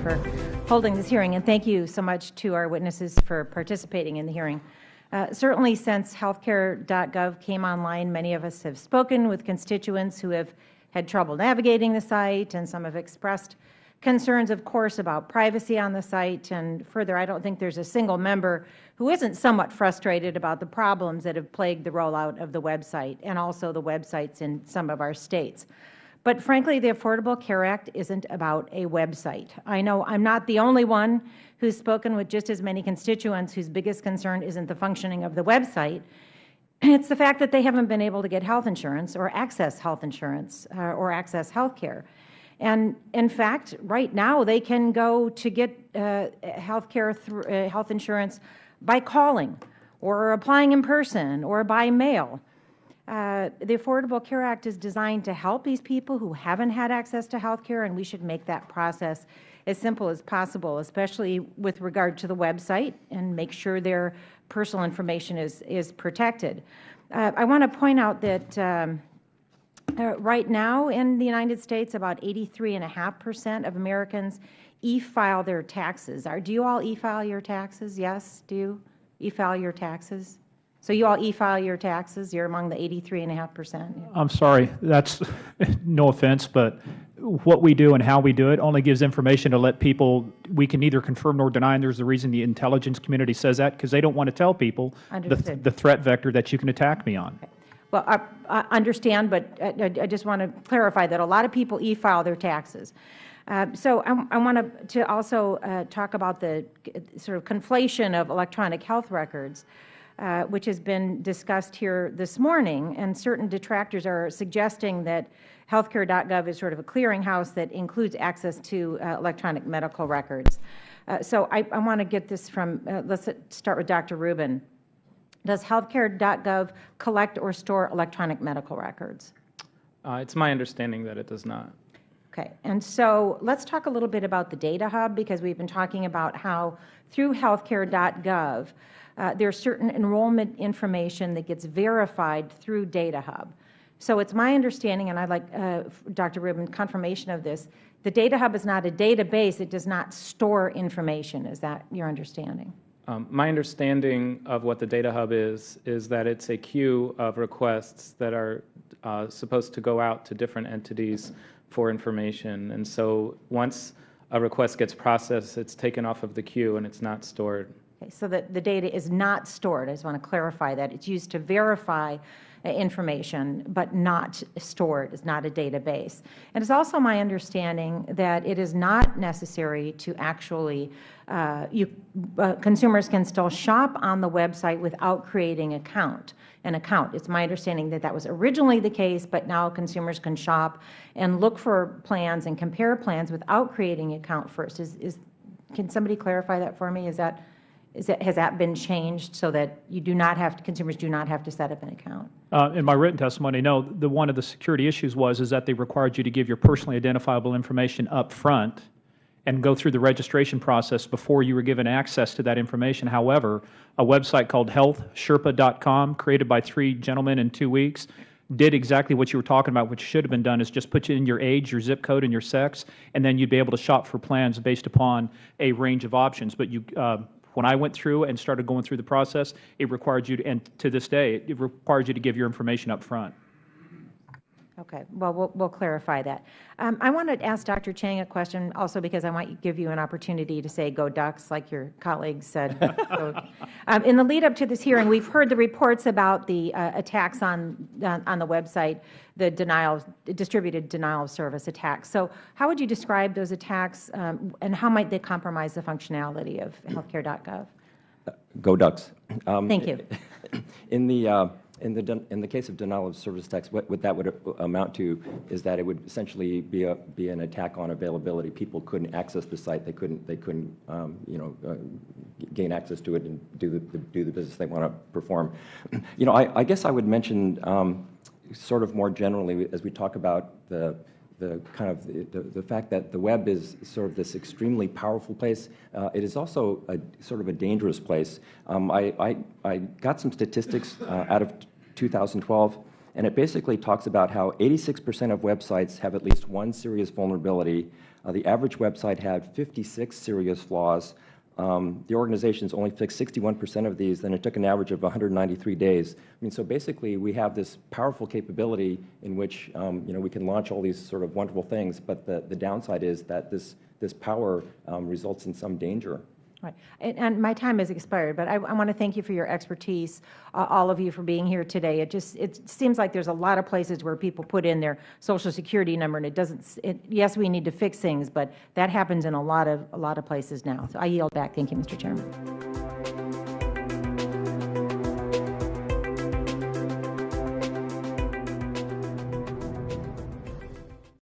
for holding this hearing, and thank you so much to our witnesses for participating in the hearing. Certainly since Healthcare.gov came online, many of us have spoken with constituents who have had trouble navigating the site, and some have expressed concerns, of course, about privacy on the site. And further, I don't think there's a single member who isn't somewhat frustrated about the problems that have plagued the rollout of the website and also the websites in some of our states. But frankly, the Affordable Care Act isn't about a website. I know I'm not the only one who's spoken with just as many constituents whose biggest concern isn't the functioning of the website. It's the fact that they haven't been able to get health insurance or access health insurance or access health care. And in fact, right now, they can go to get health care through health insurance by calling or applying in person or by mail. The Affordable Care Act is designed to help these people who haven't had access to health care, and we should make that process as simple as possible, especially with regard to the website, and make sure their personal information is protected. I want to point out that right now in the United States, about 83.5% of Americans e-file their taxes. Do you all e-file your taxes? Yes? Do you e-file your taxes? So you all e-file your taxes? You're among the 83.5%? Yeah. I'm sorry. That's no offense, but what we do and how we do it only gives information to let people, we can neither confirm nor deny, and there's the reason the intelligence community says that, because they don't want to tell people the threat vector that you can attack me on. Okay. Well, I understand, but I just want to clarify that a lot of people e-file their taxes. So I want to also talk about the sort of conflation of electronic health records, which has been discussed here this morning, and certain detractors are suggesting that Healthcare.gov is sort of a clearinghouse that includes access to electronic medical records. So I want to get this from, let's start with Dr. Rubin. Does Healthcare.gov collect or store electronic medical records? It's my understanding that it does not. Okay. And so let's talk a little bit about the Data Hub, because we've been talking about how through Healthcare.gov, there's certain enrollment information that gets verified through Data Hub. So it's my understanding, and I'd like Dr. Rubin confirmation of this, the Data Hub is not a database. It does not store information. Is that your understanding? My understanding of what the Data Hub is that it's a queue of requests that are supposed to go out to different entities for information. And so once a request gets processed, it's taken off of the queue and it's not stored. Okay, so the data is not stored. I just want to clarify that. It's used to verify information, but not stored. It's not a database. And it's also my understanding that it is not necessary to actually, consumers can still shop on the website without creating an account. It's my understanding that that was originally the case, but now consumers can shop and look for plans and compare plans without creating an account first. Can somebody clarify that for me? Has that been changed so that you do not have to, consumers do not have to set up an account? In my written testimony, no. One of the security issues is that they required you to give your personally identifiable information up front and go through the registration process before you were given access to that information. However, a website called healthsherpa.com, created by 3 gentlemen in 2 weeks, did exactly what you were talking about, which should have been done, is just put in your age, your zip code, and your sex, and then you'd be able to shop for plans based upon a range of options. But when I went through and started going through the process, it required you to, and to this day, it requires you to give your information up front. Okay. Well, we'll clarify that. I want to ask Dr. Chang a question also, because I want to give you an opportunity to say "Go Ducks," like your colleagues said. In the lead up to this hearing, we've heard the reports about the attacks on the website, the distributed denial of service attacks. So how would you describe those attacks, and how might they compromise the functionality of Healthcare.gov? Go Ducks. Thank you. In the case of denial of service attacks, what that would amount to is that it would essentially be an attack on availability. People couldn't access the site. They couldn't gain access to it and do the business they want to perform. I guess I would mention sort of more generally, as we talk about the fact that the web is sort of this extremely powerful place. It is also sort of a dangerous place. I got some statistics out of 2012, and it basically talks about how 86% of websites have at least one serious vulnerability. The average website had 56 serious flaws. The organizations only fixed 61% of these, and it took an average of 193 days. I mean, so basically, we have this powerful capability in which we can launch all these sort of wonderful things, but the downside is that this power results in some danger. Right. And my time has expired, but I want to thank you for your expertise, all of you for being here today. It seems like there's a lot of places where people put in their Social Security number, and it doesn't. Yes, we need to fix things, but that happens in a lot of places now. So I yield back. Thank you, Mr. Chairman.